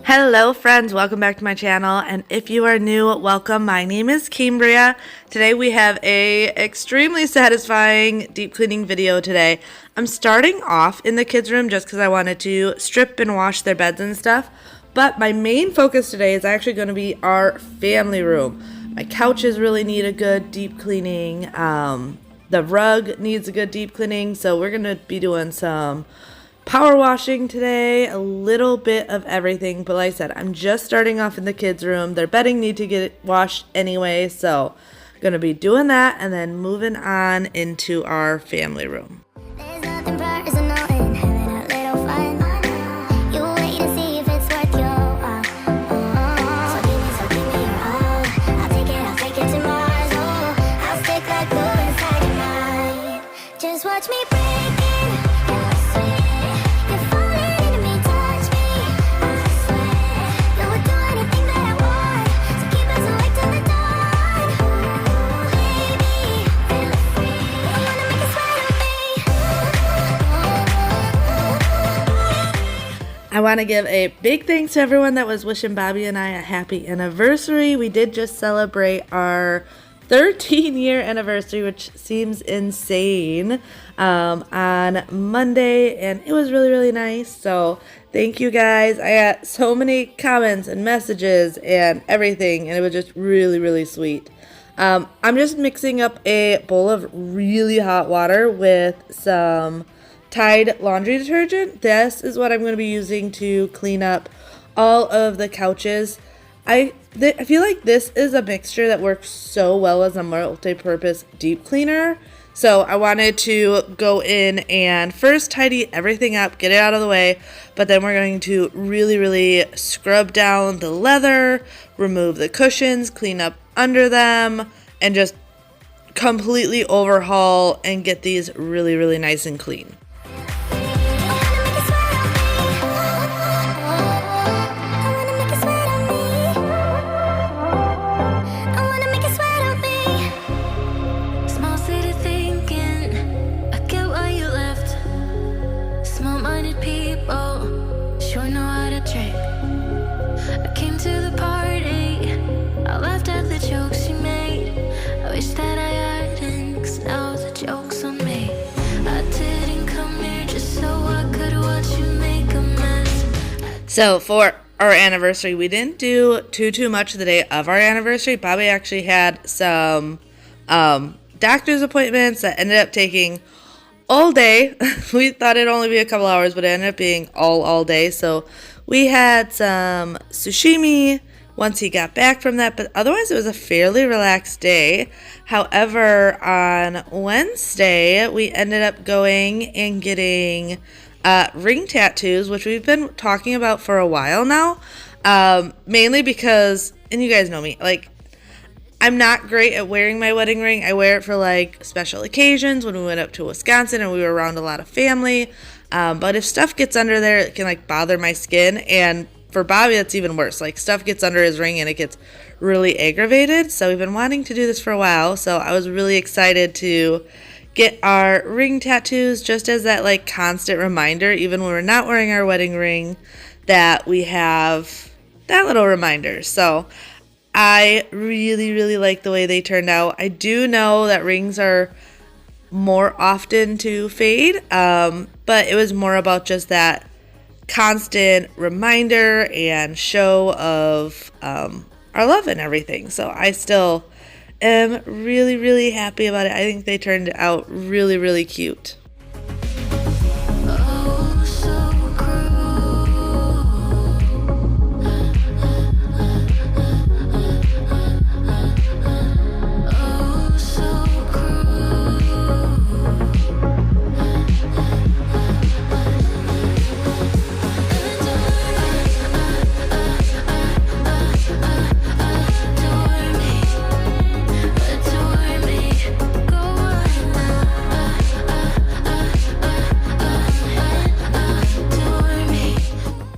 Hello friends, welcome back to my channel, and if you are new, welcome. My name is Cambriea. Today we have a extremely satisfying deep cleaning video today. I'm starting off in the kids' room just because I wanted to strip and wash their beds and stuff, but my main focus today is actually going to be our family room. My couches really need a good deep cleaning. The rug needs a good deep cleaning, so we're going to be doing some power washing today, a little bit of everything. But like I said, I'm just starting off in the kids' room. Their bedding need to get washed anyway, so I'm going to be doing that and then moving on into our family room. There's nothing personal in having a little fun. You wait and see if it's worth your while. So give me your all. I'll take it to Mars. Oh, I'll stick like glue inside your mind. Just watch me break in, and I swear you're falling into me. Touch me, I swear you would do anything that I want. So keep us awake till the dawn. Baby, feel free. I wanna make it sweat on me. I want to give a big thanks to everyone that was wishing Bobby and I a happy anniversary. We did just celebrate our 13-year anniversary, which seems insane, on Monday, and it was really, really nice. So thank you guys. I got so many comments and messages and everything, and it was just really, really sweet. I'm just mixing up a bowl of really hot water with some Tide laundry detergent. This is what I'm going to be using to clean up all of the couches. I feel like this is a mixture that works so well as a multi-purpose deep cleaner. So I wanted to go in and first tidy everything up, get it out of the way, but then we're going to really, really scrub down the leather, remove the cushions, clean up under them, and just completely overhaul and get these really, really nice and clean. So for our anniversary, we didn't do too much the day of our anniversary. Bobby actually had some doctor's appointments that ended up taking all day. We thought it'd only be a couple hours, but it ended up being all day. So we had some sushimi once he got back from that, but otherwise it was a fairly relaxed day. However, on Wednesday, we ended up going and getting ring tattoos, which we've been talking about for a while now, mainly because, and you guys know me, like, I'm not great at wearing my wedding ring. I wear it for like special occasions, when we went up to Wisconsin and we were around a lot of family, but if stuff gets under there, it can like bother my skin, and for Bobby that's even worse. Like, stuff gets under his ring and it gets really aggravated. So we've been wanting to do this for a while, so I was really excited to get our ring tattoos, just as that like constant reminder, even when we're not wearing our wedding ring, that we have that little reminder. So I really, really like the way they turned out. I do know that rings are more often to fade, but it was more about just that constant reminder and show of our love and everything. So I still am really, really happy about it. I think they turned out really, really cute.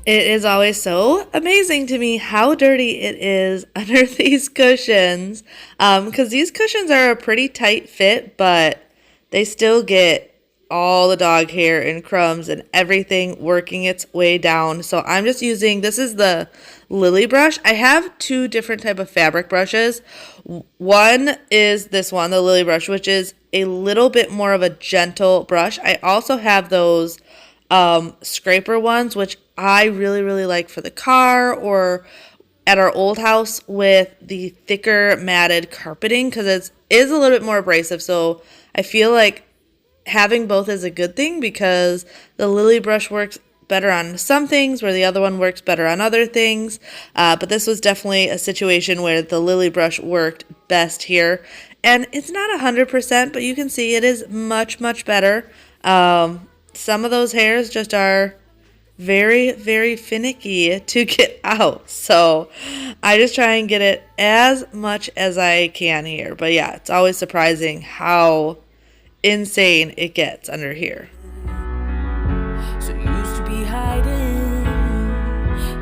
It is always so amazing to me how dirty it is under these cushions, because these cushions are a pretty tight fit, but they still get all the dog hair and crumbs and everything working its way down. So I'm just using, this is the Lily brush. I have two different type of fabric brushes. One is this one, the Lily brush, which is a little bit more of a gentle brush. I also have those scraper ones, which I really, really like for the car or at our old house with the thicker matted carpeting, because it is a little bit more abrasive. So I feel like having both is a good thing, because the Lily brush works better on some things where the other one works better on other things. But this was definitely a situation where the Lily brush worked best here. And it's not 100%, but you can see it is much, much better. Some of those hairs just are very, very finicky to get out. So I just try and get it as much as I can here. But yeah, it's always surprising how insane it gets under here. So you used to be hiding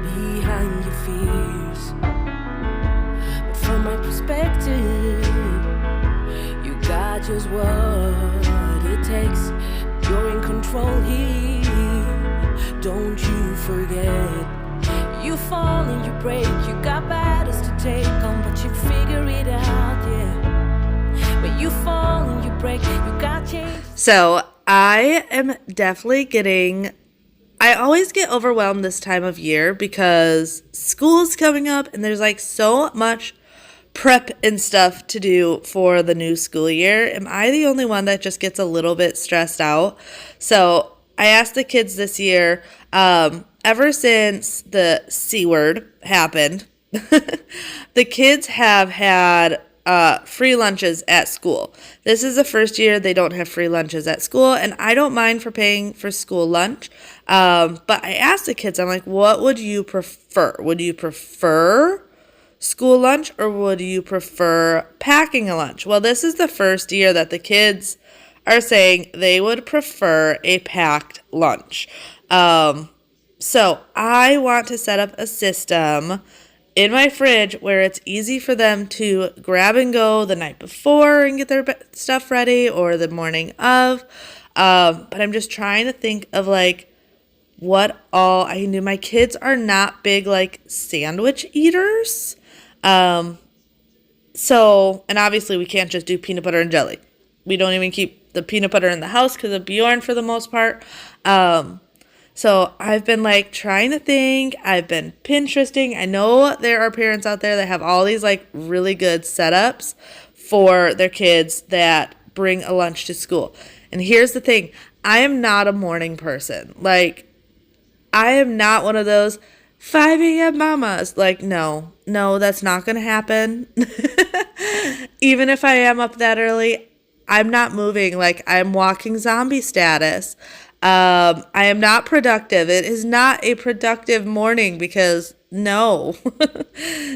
behind your fears, but from my perspective, you got just what it takes. You're in control here. Don't you forget, you fall and you break, you got battles to take on, but you figure it out, yeah. But you fall and you break, you got change. So I am definitely I always get overwhelmed this time of year because school's coming up and there's like so much prep and stuff to do for the new school year. Am I the only one that just gets a little bit stressed out? So I asked the kids this year, ever since the C word happened, the kids have had free lunches at school. This is the first year they don't have free lunches at school, and I don't mind for paying for school lunch. But I asked the kids, I'm like, what would you prefer? Would you prefer school lunch or would you prefer packing a lunch? Well, this is the first year that the kids are saying they would prefer a packed lunch. So I want to set up a system in my fridge where it's easy for them to grab and go the night before and get their stuff ready, or the morning of. But I'm just trying to think of like what all I can do. My kids are not big like sandwich eaters. So, and obviously we can't just do peanut butter and jelly. We don't even keep the peanut butter in the house because of Bjorn for the most part. So I've been like trying to think. I've been Pinteresting. I know there are parents out there that have all these like really good setups for their kids that bring a lunch to school. And here's the thing. I am not a morning person. Like, I am not one of those 5 a.m. mamas. Like, no, that's not going to happen. Even if I am up that early, I'm not moving. Like, I'm walking zombie status. I am not productive. It is not a productive morning because no.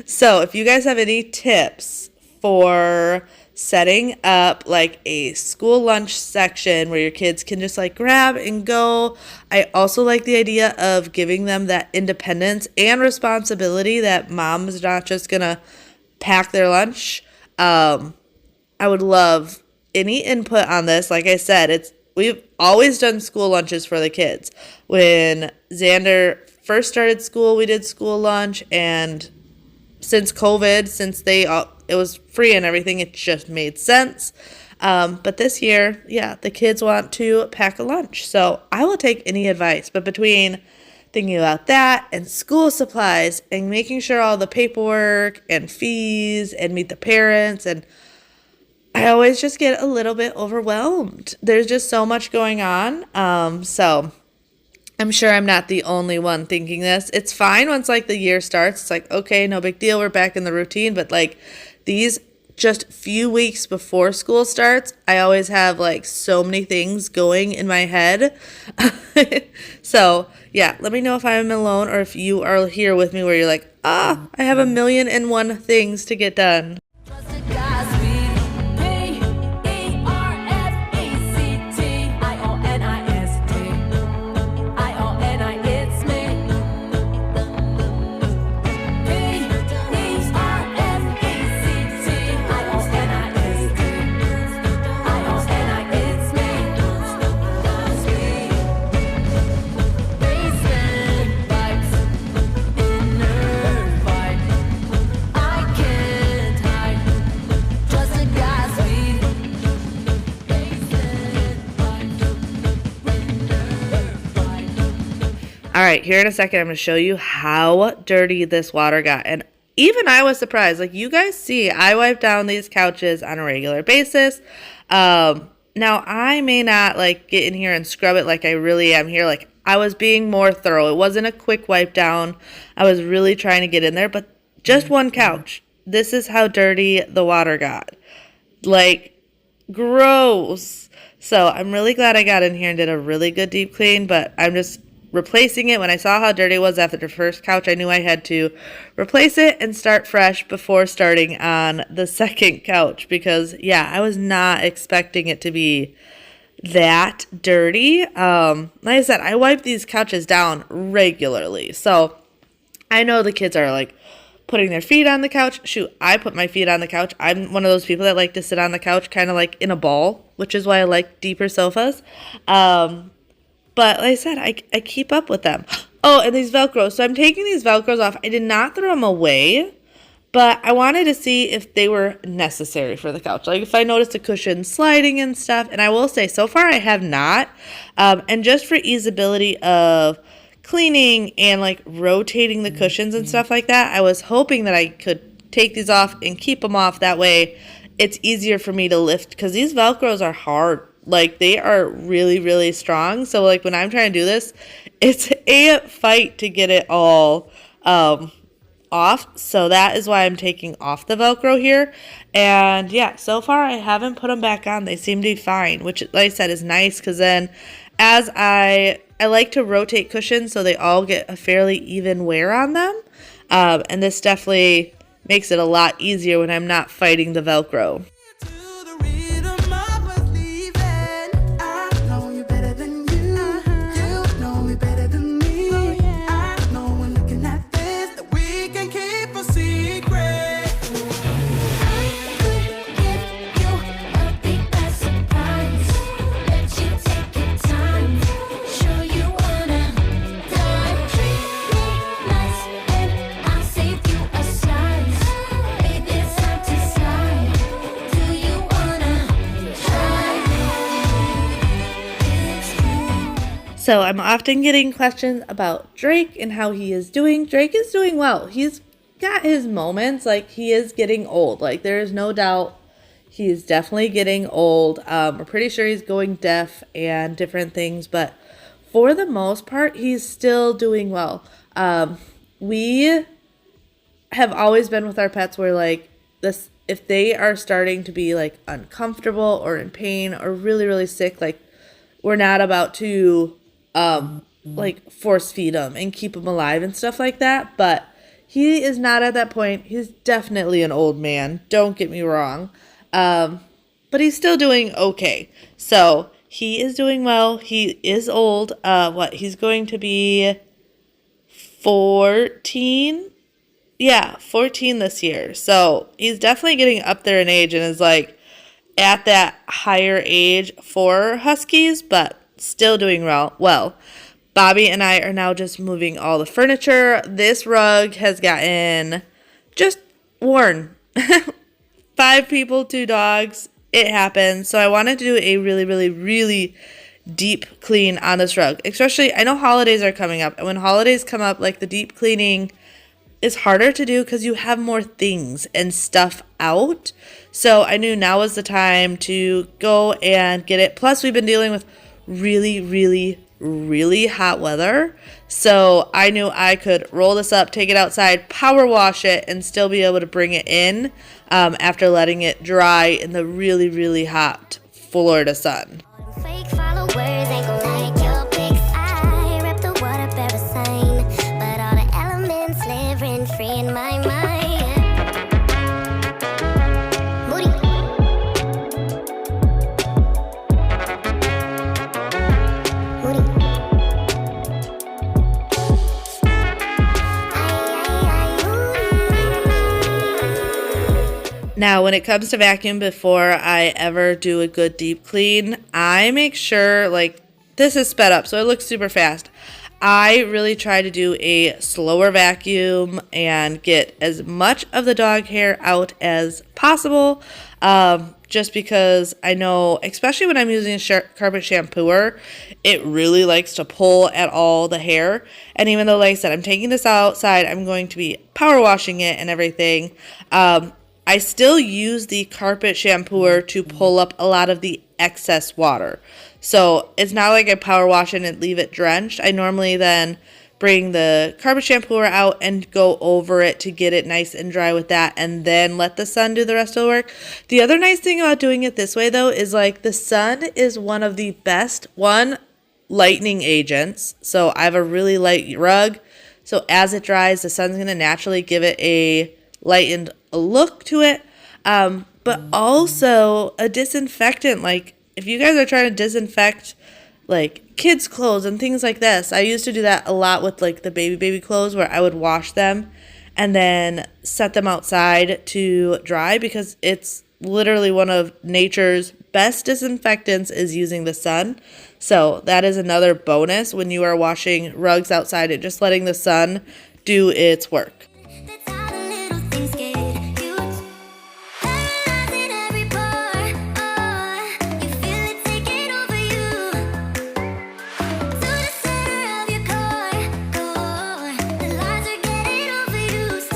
So if you guys have any tips for setting up like a school lunch section where your kids can just like grab and go. I also like the idea of giving them that independence and responsibility that mom's not just gonna pack their lunch. I would love any input on this. Like I said, we've always done school lunches for the kids. When Xander first started school, we did school lunch, and since COVID, it was free and everything, it just made sense. But this year, yeah, the kids want to pack a lunch. So I will take any advice. But between thinking about that and school supplies and making sure all the paperwork and fees and meet the parents, and I always just get a little bit overwhelmed. There's just so much going on. So I'm sure I'm not the only one thinking this. It's fine once like the year starts. It's like, okay, no big deal. We're back in the routine. But like these just few weeks before school starts, I always have like so many things going in my head. So yeah, let me know if I'm alone or if you are here with me where you're like, I have 1,000,001 things to get done. All right, here in a second, I'm going to show you how dirty this water got. And even I was surprised. Like you guys see, I wipe down these couches on a regular basis. Now, I may not like get in here and scrub it like I really am here. Like I was being more thorough. It wasn't a quick wipe down. I was really trying to get in there, but just one couch. This is how dirty the water got. Like, gross. So I'm really glad I got in here and did a really good deep clean, but I'm just replacing it. When I saw how dirty it was after the first couch, I knew I had to replace it and start fresh before starting on the second couch because, yeah, I was not expecting it to be that dirty. Like I said, I wipe these couches down regularly. So I know the kids are like putting their feet on the couch. Shoot, I put my feet on the couch. I'm one of those people that like to sit on the couch kind of like in a ball, which is why I like deeper sofas. But like I said, I keep up with them. Oh, and these Velcros. So I'm taking these Velcros off. I did not throw them away, but I wanted to see if they were necessary for the couch. Like if I noticed the cushion sliding and stuff. And I will say, so far I have not. And just for easeability of cleaning and like rotating the cushions and stuff like that, I was hoping that I could take these off and keep them off. That way it's easier for me to lift because these Velcros are hard. Like they are really, really strong. So like when I'm trying to do this, it's a fight to get it all off. So that is why I'm taking off the Velcro here. And yeah, so far I haven't put them back on. They seem to be fine, which like I said is nice because then as I like to rotate cushions so they all get a fairly even wear on them. And this definitely makes it a lot easier when I'm not fighting the Velcro. So I'm often getting questions about Drake and how he is doing. Drake is doing well. He's got his moments. Like he is getting old. Like there is no doubt he is definitely getting old. We're pretty sure he's going deaf and different things. But for the most part, he's still doing well. We have always been with our pets where like this, if they are starting to be like uncomfortable or in pain or really, really sick, like we're not about to like force feed him and keep him alive and stuff like that. But he is not at that point. He's definitely an old man. Don't get me wrong. But he's still doing okay. So he is doing well. He is old. He's going to be 14? Yeah, 14 this year. So he's definitely getting up there in age and is like at that higher age for Huskies, but still doing well. Bobby and I are now just moving all the furniture. This rug has gotten just worn. 5 people, 2 dogs. It happens. So I wanted to do a really, really, really deep clean on this rug. Especially, I know holidays are coming up. And when holidays come up, like the deep cleaning is harder to do because you have more things and stuff out. So I knew now was the time to go and get it. Plus, we've been dealing with really, really, really hot weather. So I knew I could roll this up, take it outside, power wash it, and still be able to bring it in after letting it dry in the really, really hot Florida sun. Fake followers ain't gon' like your pics. I rep the water sign, but all the elements live rent free in my mind. Moody. Now, when it comes to vacuum, before I ever do a good deep clean, I make sure, like, this is sped up, so it looks super fast. I really try to do a slower vacuum and get as much of the dog hair out as possible. just because I know, especially when I'm using a carpet shampooer, it really likes to pull at all the hair. And even though, like I said, I'm taking this outside, I'm going to be power washing it and everything. I still use the carpet shampooer to pull up a lot of the excess water. So it's not like I power wash it and leave it drenched. I normally then bring the carpet shampooer out and go over it to get it nice and dry with that, and then let the sun do the rest of the work. The other nice thing about doing it this way, though, is like the sun is one of the best lightening agents. So I have a really light rug. So as it dries, the sun's going to naturally give it a lightened look to it. But also a disinfectant. Like if you guys are trying to disinfect like kids' clothes and things like this, I used to do that a lot with like the baby clothes, where I would wash them and then set them outside to dry, because it's literally one of nature's best disinfectants is using the sun. So that is another bonus when you are washing rugs outside, and just letting the sun do its work. That's how the little things get huge. Paralyzing every pore. Oh, you feel it taking over you. To the center of your core. The lies are getting overused.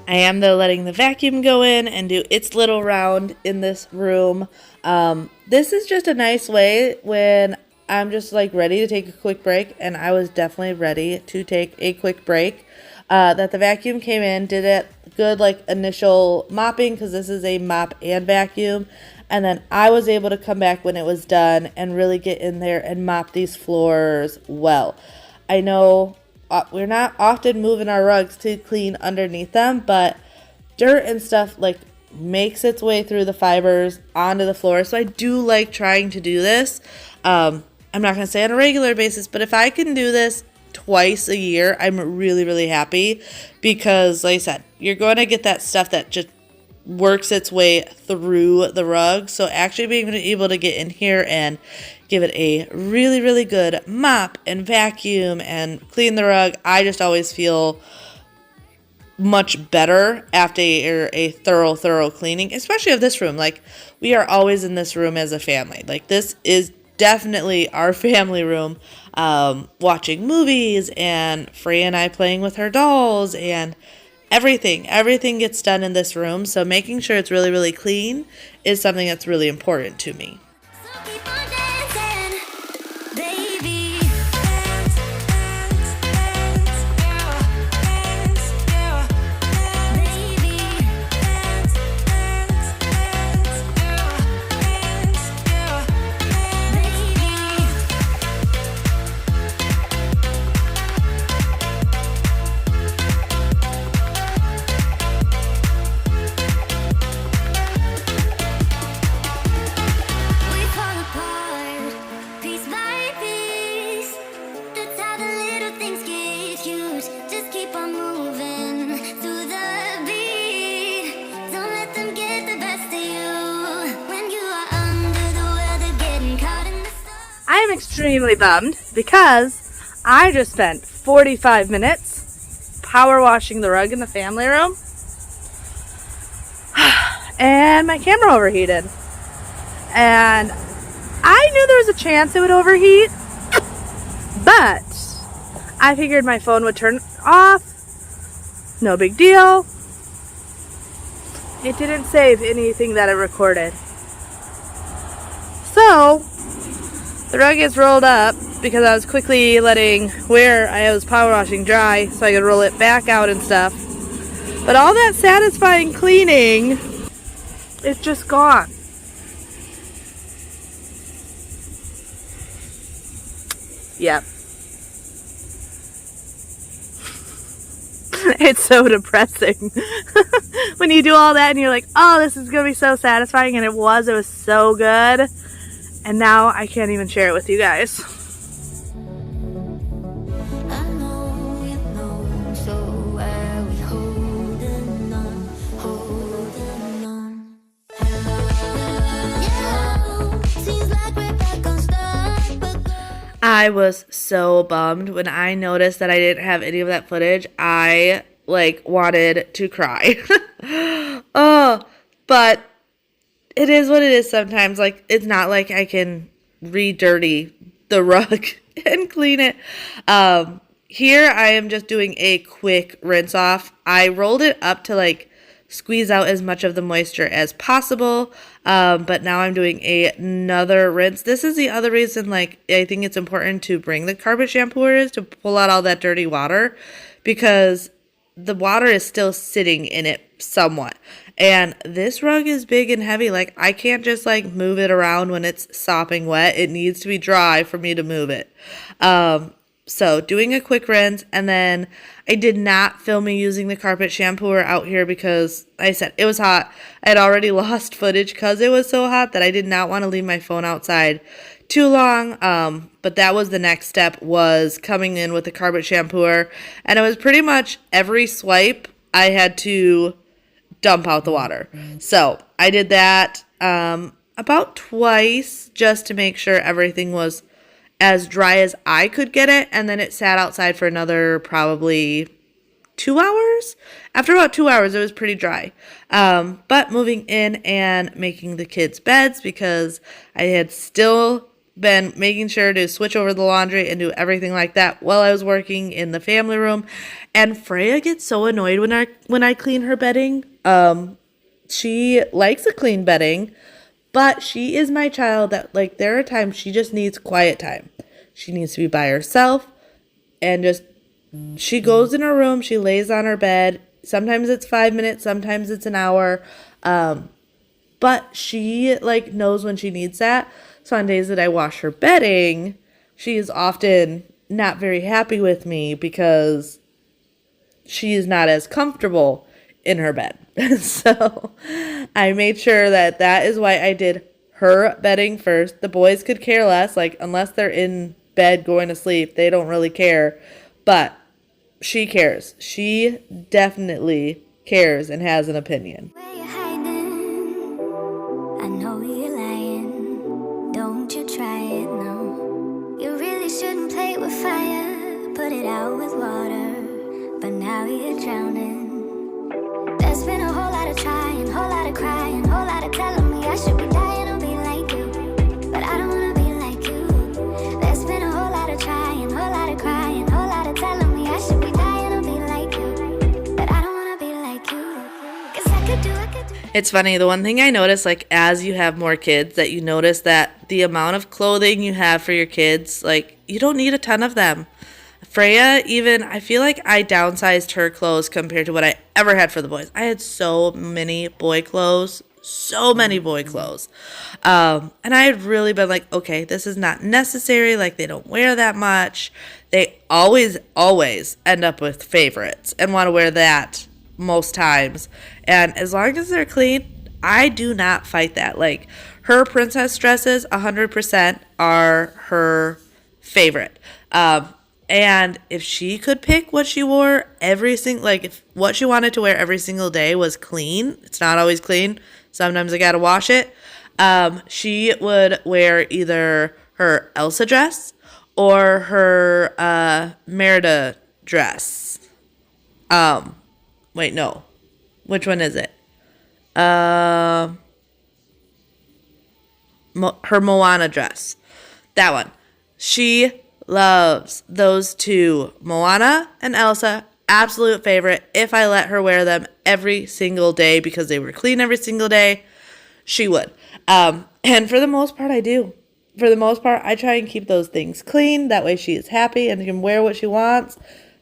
I am, though, letting the vacuum go in and do its little round in this room. This is just a nice way when I'm just like ready to take a quick break, and I was definitely ready to take a quick break. That the vacuum came in, did it good like initial mopping, because this is a mop and vacuum, and then I was able to come back when it was done and really get in there and mop these floors well. I know we're not often moving our rugs to clean underneath them, but dirt and stuff like makes its way through the fibers onto the floor. So I do like trying to do this. I'm not going to say on a regular basis, but if I can do this twice a year, I'm really, really happy, because like I said, you're going to get that stuff that just works its way through the rug. So actually being able to get in here and give it a really, really good mop and vacuum and clean the rug, I just always feel much better after a thorough cleaning, especially of this room. Like, we are always in this room as a family. Like, this is definitely our family room, watching movies and Freya and I playing with her dolls, and everything gets done in this room. So making sure it's really, really clean is something that's really important to me. So keep on dancing, baby. We fall apart, piece by piece. That's how the little things get huge. Just keep on moving through the beat. Don't let them get the best of you. When you are under the weather, getting caught in the sun. I am extremely bummed because I just spent 45 minutes power washing the rug in the family room and my camera overheated. And I knew there was a chance it would overheat, but I figured my phone would turn off. No big deal. It didn't save anything that it recorded. So the rug is rolled up because I was quickly letting where I was power washing dry so I could roll it back out and stuff. But all that satisfying cleaning is just gone. Yep. It's so depressing. When you do all that and you're like, oh, this is going to be so satisfying. And it was so good. And now I can't even share it with you guys. I know you know, so where we holding on, holding on. Yeah, seems like we're back on start, but I was so bummed when I noticed that I didn't have any of that footage. I wanted to cry. Oh, but it is what it is sometimes. Like, it's not like I can re-dirty the rug and clean it. Here I am just doing a quick rinse off. I rolled it up to like squeeze out as much of the moisture as possible. But now I'm doing another rinse. This is the other reason, like, I think it's important to bring the carpet shampooer is to pull out all that dirty water, because the water is still sitting in it somewhat. And this rug is big and heavy. Like, I can't just like move it around when it's sopping wet. It needs to be dry for me to move it. So doing a quick rinse, and then I did not film me using the carpet shampooer out here because like I said, it was hot. I had already lost footage because it was so hot that I did not want to leave my phone outside too long. But that was the next step, was coming in with the carpet shampooer, and it was pretty much every swipe I had to dump out the water. So I did that about twice just to make sure everything was as dry as I could get it, and then it sat outside for another probably 2 hours. After about 2 hours, it was pretty dry. But moving in and making the kids' beds, because I had still been making sure to switch over the laundry and do everything like that while I was working in the family room. And Freya gets so annoyed when I clean her bedding. She likes a clean bedding, but she is my child that, like, there are times she just needs quiet time. She needs to be by herself, and just, she goes in her room, she lays on her bed. Sometimes it's 5 minutes, sometimes it's an hour. But she, like, knows when she needs that. So on days that I wash her bedding, she is often not very happy with me because she is not as comfortable in her bed. So I made sure that is why I did her bedding first. The boys could care less, like, unless they're in bed going to sleep, they don't really care. But she cares. She definitely cares and has an opinion. Where you hiding? I know you're lying. Don't you try it, no. You really shouldn't play with fire. Put it out with water. But now you're drowning. There's been a whole lot of trying, whole lot of crying, whole lot of telling me I should be dying to be like you. But I don't wanna be like you. There's been a whole lot of trying, whole lot of crying, whole lot of telling me I should be dying to be like you. But I don't wanna be like you. 'Cause I could do. It's funny, the one thing I notice, like, as you have more kids, that you notice that the amount of clothing you have for your kids, like, you don't need a ton of them. Freya, even, I feel like I downsized her clothes compared to what I ever had for the boys. I had so many boy clothes. And I had really been like, okay, this is not necessary. Like, they don't wear that much. They always end up with favorites and want to wear that most times. And as long as they're clean, I do not fight that. Like, her princess dresses 100% are her favorite. And if she could pick what she wore if what she wanted to wear every single day was clean, it's not always clean. Sometimes I gotta wash it. She would wear either her Elsa dress or her Merida dress. Wait, no. Which one is it? Her Moana dress. That one. She loves those two. Moana and Elsa, absolute favorite. If I let her wear them every single day because they were clean every single day, she would. And for the most part, I do. For the most part, I try and keep those things clean. That way she is happy and can wear what she wants.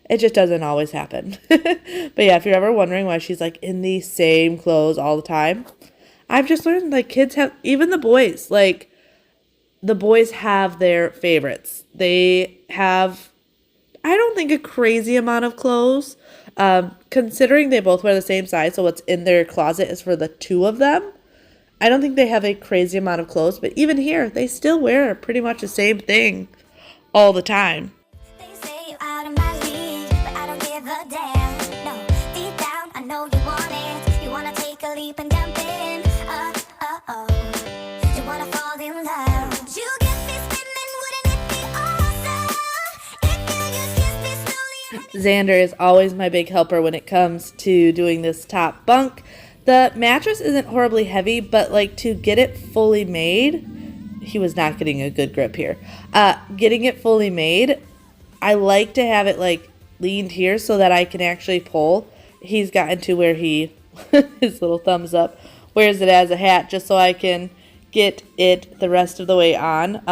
It just doesn't always happen. But yeah, if you're ever wondering why she's like in the same clothes all the time, I've just learned, like, kids have, even the boys, like, the boys have their favorites. They have, I don't think, a crazy amount of clothes. Considering they both wear the same size, so what's in their closet is for the two of them. I don't think they have a crazy amount of clothes, but even here, they still wear pretty much the same thing all the time. They say you're out of my league, but I don't give a damn. No, deep down, I know you want it. You wanna take a leap and jump in. You wanna fall in love. Would you get me spinning? Wouldn't it be awesome if you just kissed me slowly? Xander is always my big helper when it comes to doing this top bunk. The mattress isn't horribly heavy, but like to get it fully made, he was not getting a good grip here. Getting it fully made, I like to have it like leaned here so that I can actually pull. He's gotten to where he, his little thumbs up, wears it as a hat just so I can get it the rest of the way on.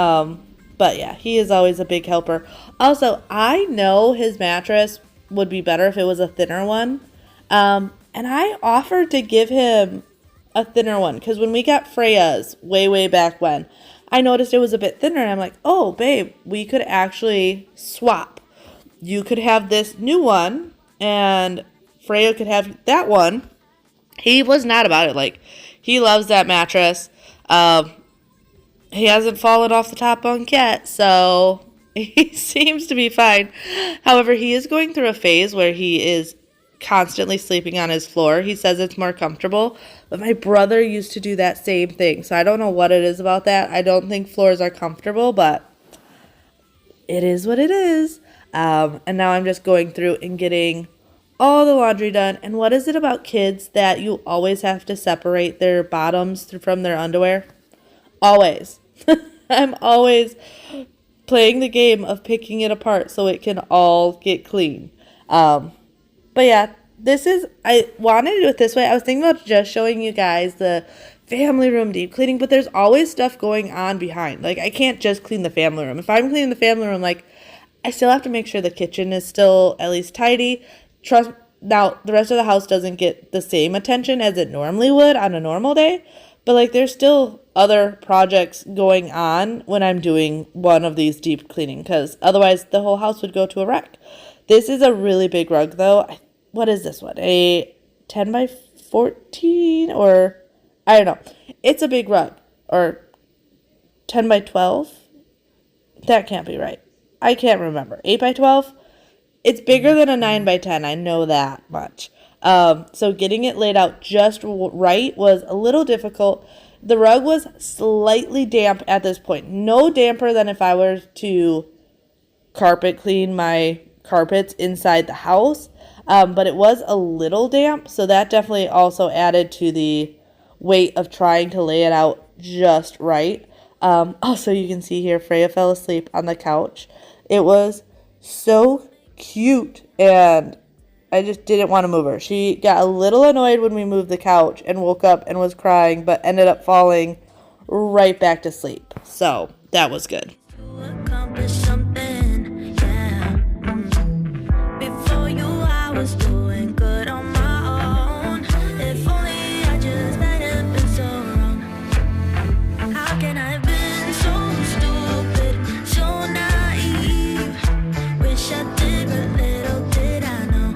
But yeah, he is always a big helper. Also, I know his mattress would be better if it was a thinner one. And I offered to give him a thinner one because when we got Freya's way back when, I noticed it was a bit thinner and I'm like, oh babe, we could actually swap. You could have this new one and Freya could have that one. He was not about it. Like, he loves that mattress. He hasn't fallen off the top bunk yet, so he seems to be fine. However, he is going through a phase where he is constantly sleeping on his floor. He says it's more comfortable, but my brother used to do that same thing, so I don't know what it is about that. I don't think floors are comfortable, but it is what it is. And now I'm just going through and getting all the laundry done. And what is it about kids that you always have to separate their bottoms from their underwear? Always. I'm always playing the game of picking it apart so it can all get clean. But yeah, I wanted to do it this way. I was thinking about just showing you guys the family room deep cleaning, but there's always stuff going on behind. Like, I can't just clean the family room. If I'm cleaning the family room, like, I still have to make sure the kitchen is still at least tidy. Now, the rest of the house doesn't get the same attention as it normally would on a normal day, but like, there's still other projects going on when I'm doing one of these deep cleaning, because otherwise the whole house would go to a wreck. This is a really big rug though. What is this one? A 10 by 14 or I don't know. It's a big rug. Or 10 by 12? That can't be right. I can't remember. 8 by 12? It's bigger than a 9 by 10. I know that much. So getting it laid out just right was a little difficult. The rug was slightly damp at this point. No damper than if I were to carpet clean my carpets inside the house. But it was a little damp, so that definitely also added to the weight of trying to lay it out just right. Also, you can see here, Freya fell asleep on the couch. It was so cute, and I just didn't want to move her. She got a little annoyed when we moved the couch and woke up and was crying, but ended up falling right back to sleep. So that was good. Accomplish something, yeah. Before you, I was doing good on my own. If only I just hadn't been so wrong. How can I have been so stupid, so naive? Wish I did, but little did I know.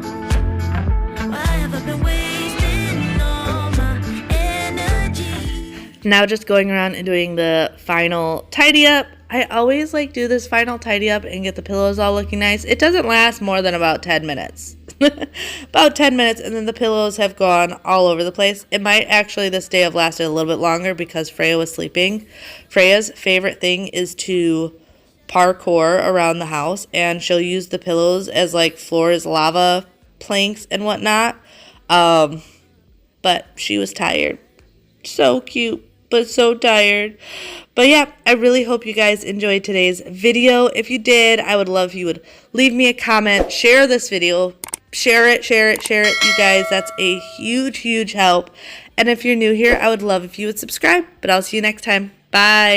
Why have I been wasting all my energy? Now just going around and doing the final tidy up. I always like do this final tidy up and get the pillows all looking nice. It doesn't last more than about 10 minutes. About 10 minutes, and then the pillows have gone all over the place. It might actually this day have lasted a little bit longer because Freya was sleeping. Freya's favorite thing is to parkour around the house, and she'll use the pillows as like floor is lava planks and whatnot. But she was tired. So cute, but so tired. But yeah, I really hope you guys enjoyed today's video. If you did, I would love if you would leave me a comment, share this video, share it, you guys. That's a huge help. And if you're new here, I would love if you would subscribe. But I'll see you next time. Bye.